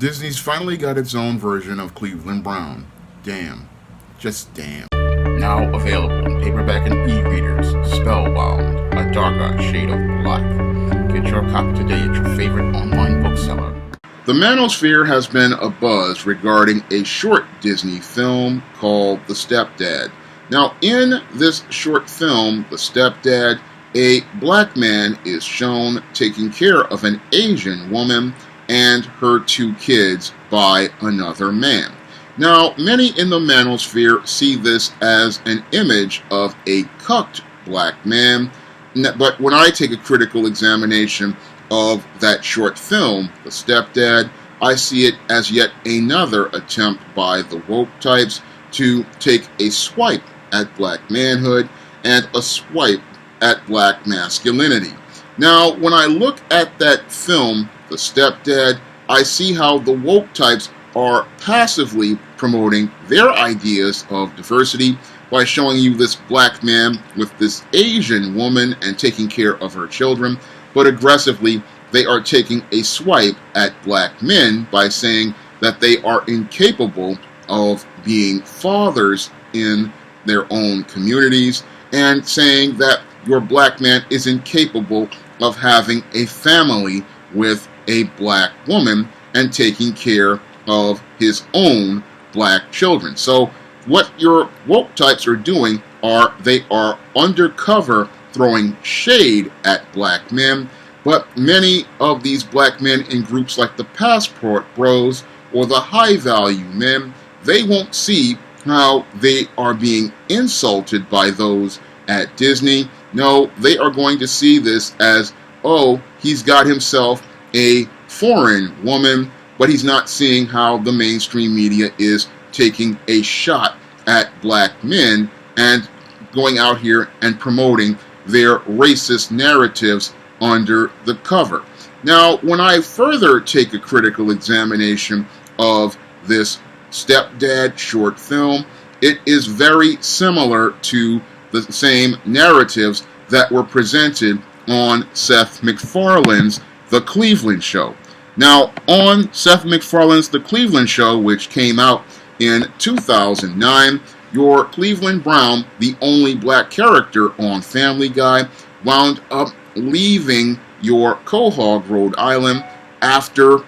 Disney's finally got its own version of Cleveland Brown. Damn. Just damn. Now available in paperback and e-readers, Spellbound, a darker shade of black. Get your copy today at your favorite online bookseller. The Manosphere has been abuzz regarding a short Disney film called The Stepdad. Now, in this short film, The Stepdad, a black man is shown taking care of an Asian woman and her two kids by another man. Now, many in the Manosphere see this as an image of a cucked black man, but when I take a critical examination of that short film, The Stepdad, I see it as yet another attempt by the woke types to take a swipe at black manhood and a swipe at black masculinity. Now, when I look at that film, The Stepdad, I see how the woke types are passively promoting their ideas of diversity by showing you this black man with this Asian woman and taking care of her children, but aggressively they are taking a swipe at black men by saying that they are incapable of being fathers in their own communities, and saying that your black man is incapable of having a family with a black woman and taking care of his own black children. So what your woke types are doing are they are undercover throwing shade at black men, but many of these black men in groups like the Passport Bros or the High Value Men, they won't see how they are being insulted by those at Disney. No, they are going to see this as, oh, he's got himself a foreign woman, but he's not seeing how the mainstream media is taking a shot at black men and going out here and promoting their racist narratives under the cover. Now, when I further take a critical examination of this Stepdad short film, it is very similar to the same narratives that were presented on Seth MacFarlane's The Cleveland Show. Now, on Seth MacFarlane's The Cleveland Show, which came out in 2009, your Cleveland Brown, the only black character on Family Guy, wound up leaving your Quahog, Rhode Island, after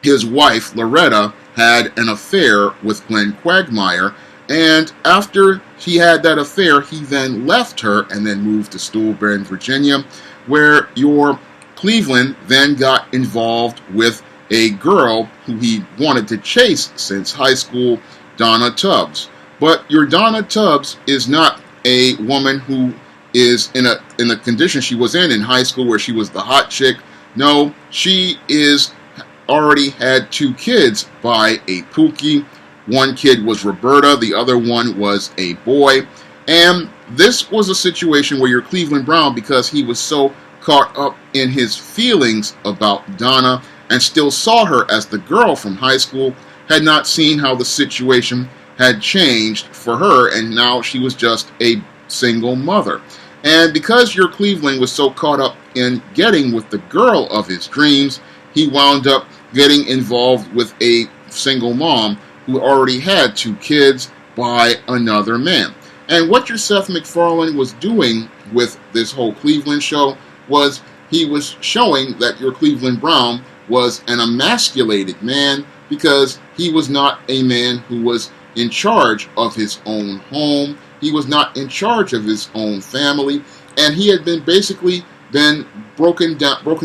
his wife, Loretta, had an affair with Glenn Quagmire, and after he had that affair, he then left her and then moved to Stillburn, Virginia, where your Cleveland then got involved with a girl who he wanted to chase since high school, Donna Tubbs. But your Donna Tubbs is not a woman who is in the condition she was in high school where she was the hot chick. No, she is already had two kids by a Pookie. One kid was Roberta, the other one was a boy. And this was a situation where your Cleveland Brown, because he was so caught up in his feelings about Donna and still saw her as the girl from high school, had not seen how the situation had changed for her, and now she was just a single mother. And because your Cleveland was so caught up in getting with the girl of his dreams, he wound up getting involved with a single mom who already had two kids by another man. And what your Seth MacFarlane was doing with this whole Cleveland show was he was showing that your Cleveland Brown was an emasculated man, because he was not a man who was in charge of his own home. He was not in charge of his own family, and he had basically been broken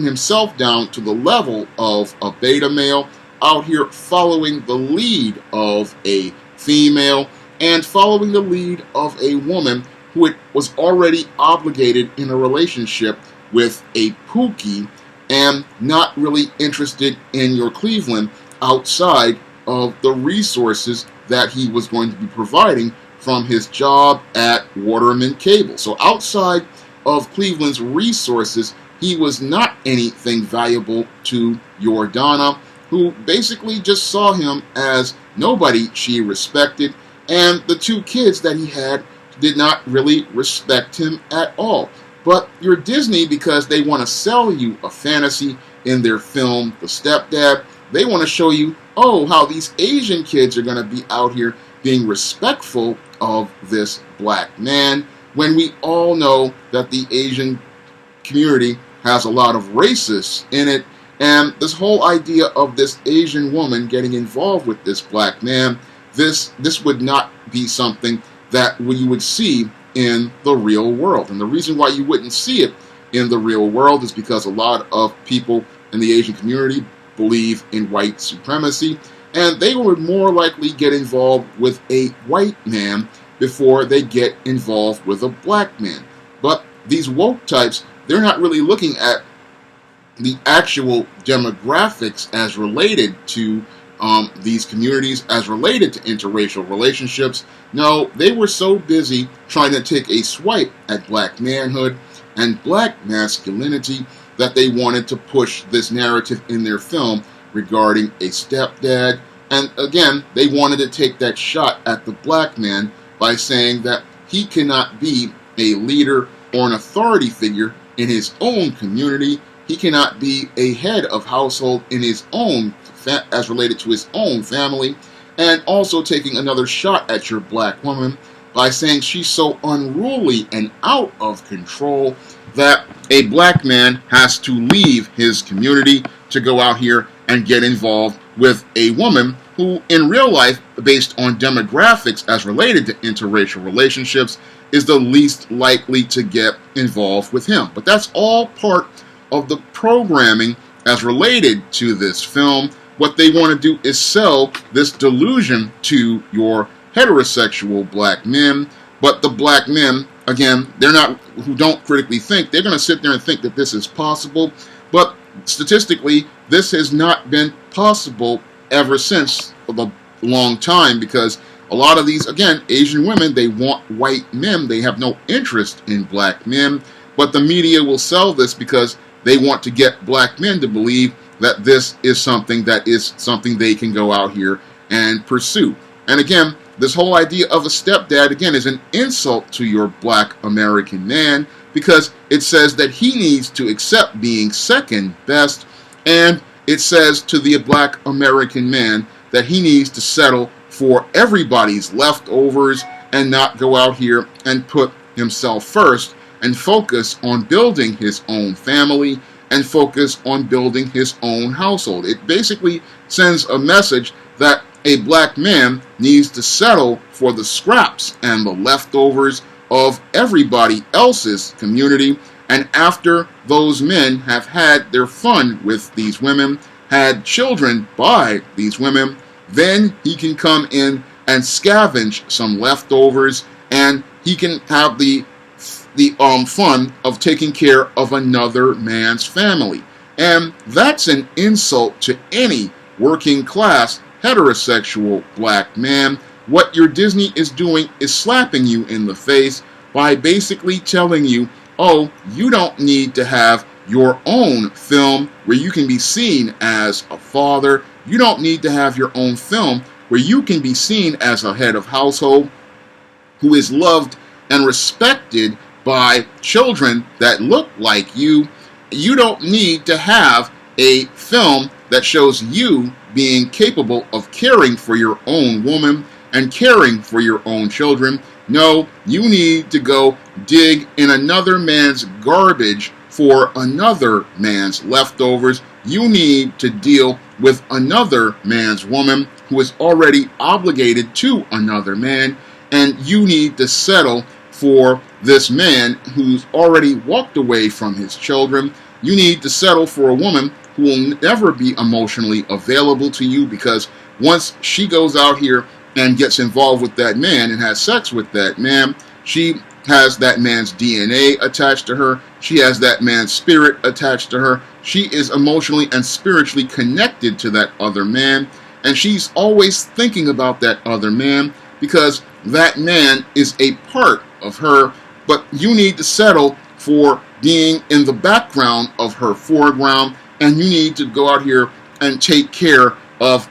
himself down to the level of a beta male, out here following the lead of a female and following the lead of a woman who was already obligated in a relationship with a Pookie and not really interested in your Cleveland outside of the resources that he was going to be providing from his job at Waterman Cable. So outside of Cleveland's resources, he was not anything valuable to your Donna, who basically just saw him as nobody she respected, and the two kids that he had did not really respect him at all. But your Disney, because they want to sell you a fantasy in their film, The Stepdad, they want to show you, oh, how these Asian kids are going to be out here being respectful of this black man, when we all know that the Asian community has a lot of racists in it. And this whole idea of this Asian woman getting involved with this black man, this would not be something that you would see in the real world. And the reason why you wouldn't see it in the real world is because a lot of people in the Asian community believe in white supremacy, and they would more likely get involved with a white man before they get involved with a black man. But these woke types, they're not really looking at the actual demographics as related to these communities, as related to interracial relationships. No, they were so busy trying to take a swipe at black manhood and black masculinity that they wanted to push this narrative in their film regarding a stepdad. And again, they wanted to take that shot at the black man by saying that he cannot be a leader or an authority figure in his own community. He cannot be a head of household in his own, as related to his own family, and also taking another shot at your black woman by saying she's so unruly and out of control that a black man has to leave his community to go out here and get involved with a woman who, in real life, based on demographics as related to interracial relationships, is the least likely to get involved with him. But that's all part of the programming as related to this film. What they want to do is sell this delusion to your heterosexual black men. But the black men, again, they're not, who don't critically think, they're going to sit there and think that this is possible. But statistically, this has not been possible ever since a long time, because a lot of these, again, Asian women, they want white men. They have no interest in black men. But the media will sell this because they want to get black men to believe that this is something they can go out here and pursue. And again, this whole idea of a stepdad, again, is an insult to your black American man, because it says that he needs to accept being second best, and it says to the black American man that he needs to settle for everybody's leftovers and not go out here and put himself first and focus on building his own family and focus on building his own household. It basically sends a message that a black man needs to settle for the scraps and the leftovers of everybody else's community. And after those men have had their fun with these women, had children by these women, then he can come in and scavenge some leftovers, and he can have the fun of taking care of another man's family. And that's an insult to any working class heterosexual black man. What your Disney is doing is slapping you in the face by basically telling you, oh, you don't need to have your own film where you can be seen as a father. You don't need to have your own film where you can be seen as a head of household who is loved and respected by children that look like you. You don't need to have a film that shows you being capable of caring for your own woman and caring for your own children. No, you need to go dig in another man's garbage for another man's leftovers. You need to deal with another man's woman who is already obligated to another man, and you need to settle for this man who's already walked away from his children. You need to settle for a woman who will never be emotionally available to you, because once she goes out here and gets involved with that man and has sex with that man, she has that man's DNA attached to her. She has that man's spirit attached to her. She is emotionally and spiritually connected to that other man, and she's always thinking about that other man because that man is a part of her. But you need to settle for being in the background of her foreground, and you need to go out here and take care of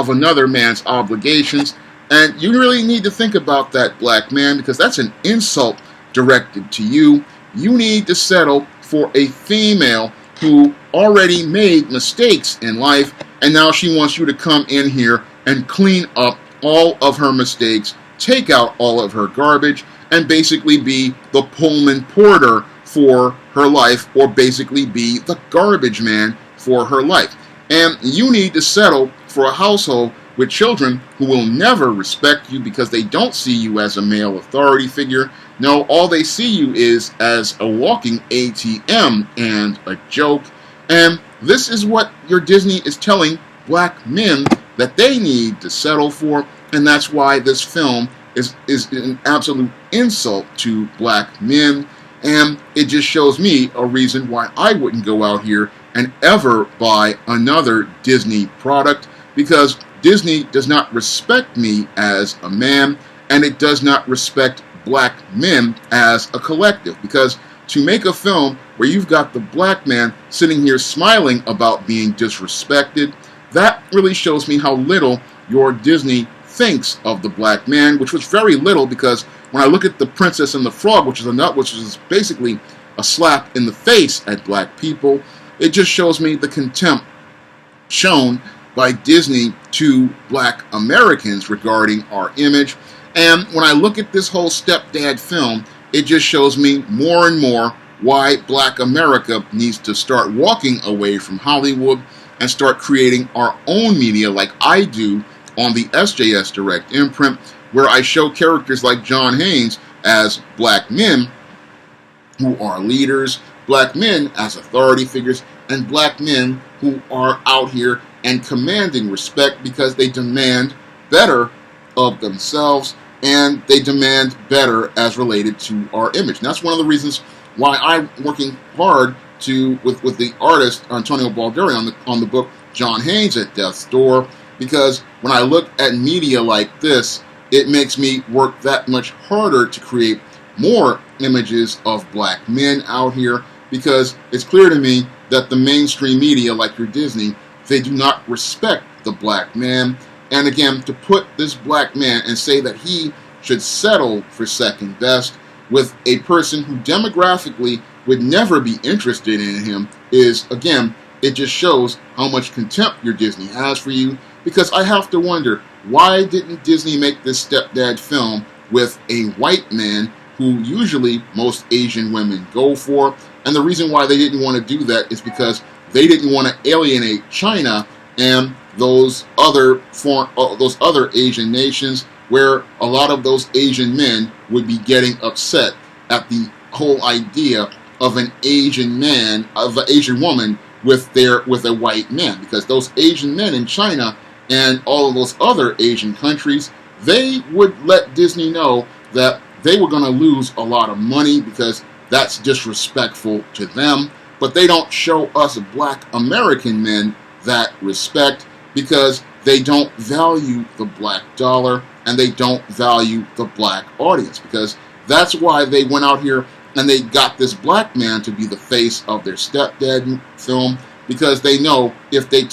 another man's obligations. And you really need to think about that, black man, because that's an insult directed to you. You need to settle for a female who already made mistakes in life, and now she wants you to come in here and clean up all of her mistakes, take out all of her garbage, and basically be the Pullman porter for her life, or basically be the garbage man for her life. And you need to settle for a household with children who will never respect you because they don't see you as a male authority figure. No, all they see you is as a walking ATM and a joke. And this is what your Disney is telling black men that they need to settle for, and that's why this film is an absolute insult to black men. And it just shows me a reason why I wouldn't go out here and ever buy another Disney product, because Disney does not respect me as a man, and it does not respect black men as a collective. Because to make a film where you've got the black man sitting here smiling about being disrespected, that really shows me how little your Disney thinks of the black man, which was very little, because when I look at The Princess and the Frog, which is basically a slap in the face at black people, it just shows me the contempt shown by Disney to black Americans regarding our image. And when I look at this whole Stepdad film, it just shows me more and more why black America needs to start walking away from Hollywood and start creating our own media, like I do on the SJS Direct imprint, where I show characters like John Haynes as black men who are leaders, black men as authority figures, and black men who are out here and commanding respect because they demand better of themselves, and they demand better as related to our image. And that's one of the reasons why I'm working hard with the artist Antonio Balderi on the book John Haynes at Death's Door, because when I look at media like this, it makes me work that much harder to create more images of black men out here, because it's clear to me that the mainstream media, like your Disney, they do not respect the black man. And again, to put this black man and say that he should settle for second best with a person who demographically would never be interested in him is, again, it just shows how much contempt your Disney has for you. Because I have to wonder, why didn't Disney make this Stepdad film with a white man who usually most Asian women go for? And the reason why they didn't want to do that is because they didn't want to alienate China and those other Asian nations, where a lot of those Asian men would be getting upset at the whole idea of an Asian man, of an Asian woman with a white man, because those Asian men in China and all of those other Asian countries, they would let Disney know that they were going to lose a lot of money because that's disrespectful to them. But they don't show us black American men that respect, because they don't value the black dollar and they don't value the black audience. Because that's why they went out here and they got this black man to be the face of their Stepdad film, because they know if they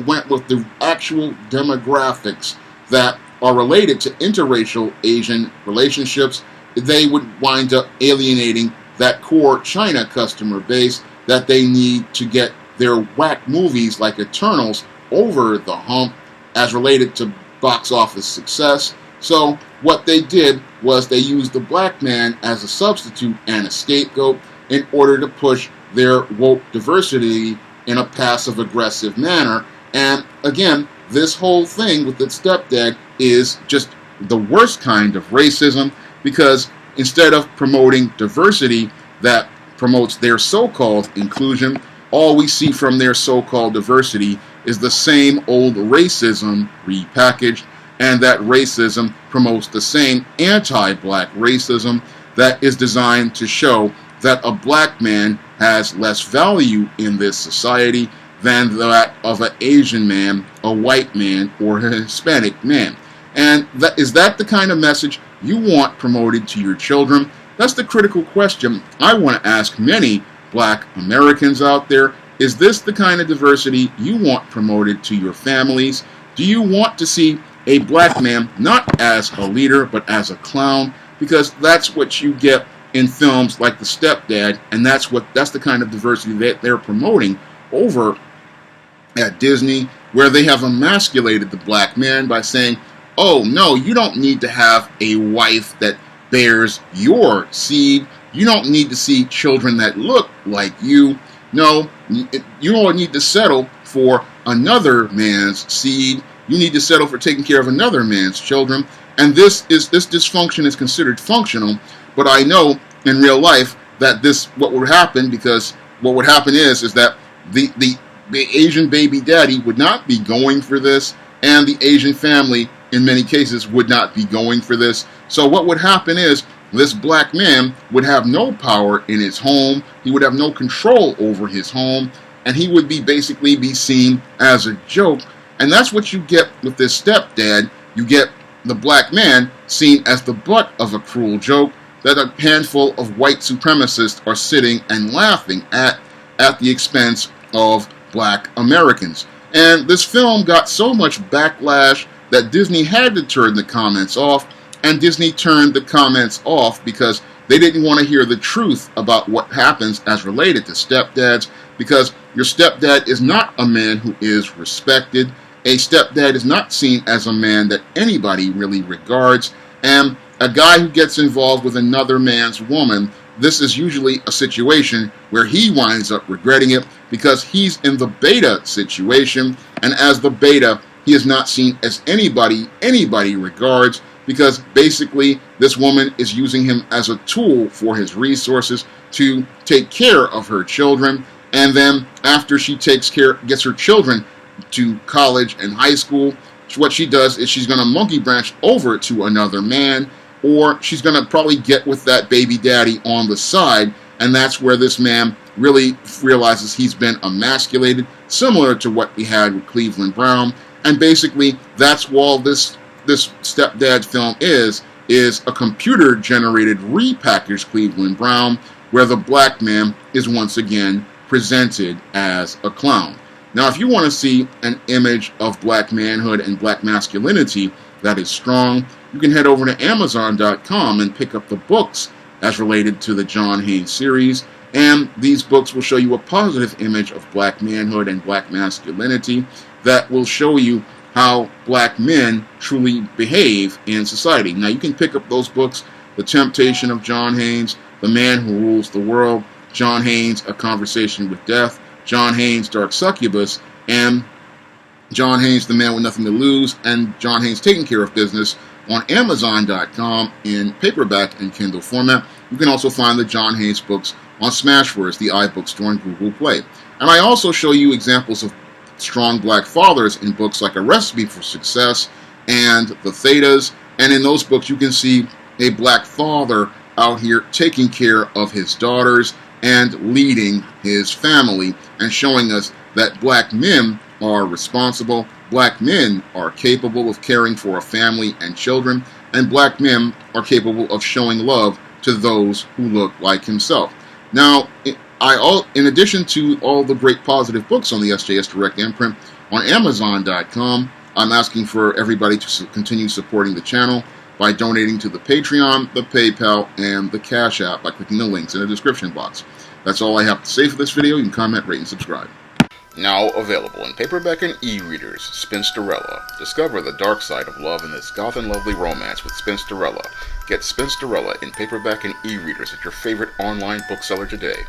went with the actual demographics that are related to interracial Asian relationships, they would wind up alienating that core China customer base that they need to get their whack movies like Eternals over the hump as related to box office success. So what they did was they used the black man as a substitute and a scapegoat in order to push their woke diversity in a passive-aggressive manner. And again, this whole thing with the Stepdad is just the worst kind of racism, because instead of promoting diversity that promotes their so-called inclusion, all we see from their so-called diversity is the same old racism repackaged, and that racism promotes the same anti-black racism that is designed to show that a black man has less value in this society than that of an Asian man, a white man, or a Hispanic man. And is that the kind of message you want promoted to your children? That's the critical question I want to ask many black Americans out there. Is this the kind of diversity you want promoted to your families? Do you want to see a black man not as a leader but as a clown? Because that's what you get in films like The Stepdad, and that's the kind of diversity that they're promoting over at Disney, where they have emasculated the black man by saying, oh no, you don't need to have a wife that bears your seed. You don't need to see children that look like you. No, you don't need to settle for another man's seed. You need to settle for taking care of another man's children. And this dysfunction is considered functional, but I know in real life that what would happen, because what would happen is that the Asian baby daddy would not be going for this, and the Asian family in many cases would not be going for this. So what would happen is this black man would have no power in his home. He would have no control over his home, and he would basically be seen as a joke. And that's what you get with this Stepdad. You get the black man seen as the butt of a cruel joke that a handful of white supremacists are sitting and laughing at the expense of black Americans. And this film got so much backlash that Disney had to turn the comments off, and Disney turned the comments off because they didn't want to hear the truth about what happens as related to stepdads, because your stepdad is not a man who is respected. A stepdad is not seen as a man that anybody really regards, and a guy who gets involved with another man's woman, this is usually a situation where he winds up regretting it because he's in the beta situation, and as the beta, he is not seen as anybody regards, because basically this woman is using him as a tool for his resources to take care of her children, and then after she gets her children to college and high school, what she does is she's going to monkey branch over to another man, or she's going to probably get with that baby daddy on the side, and that's where this man really realizes he's been emasculated, similar to what we had with Cleveland Brown. And basically that's what this Stepdad film is a computer-generated repackaged Cleveland Brown, where the black man is once again presented as a clown. Now, if you want to see an image of black manhood and black masculinity that is strong, you can head over to Amazon.com and pick up the books as related to the John Haynes series, and these books will show you a positive image of black manhood and black masculinity that will show you how black men truly behave in society. Now, you can pick up those books: The Temptation of John Haynes, The Man Who Rules the World, John Haynes, A Conversation with Death, John Haynes, Dark Succubus, and John Haynes, The Man with Nothing to Lose, and John Haynes, Taking Care of Business, on Amazon.com in paperback and Kindle format. You can also find the John Haynes books on Smashwords, the iBookstore, and Google Play. And I also show you examples of strong black fathers in books like A Recipe for Success and The Thetas. And in those books, you can see a black father out here taking care of his daughters and leading his family, and showing us that black men are responsible, black men are capable of caring for a family and children, and black men are capable of showing love to those who look like himself. Now, in addition to all the great positive books on the SJS Direct imprint on Amazon.com, I'm asking for everybody to continue supporting the channel by donating to the Patreon, the PayPal, and the Cash App by clicking the links in the description box. That's all I have to say for this video. You can comment, rate, and subscribe. Now available in paperback and e-readers, Spinsterella. Discover the dark side of love in this goth and lovely romance with Spinsterella. Get Spinsterella in paperback and e-readers at your favorite online bookseller today.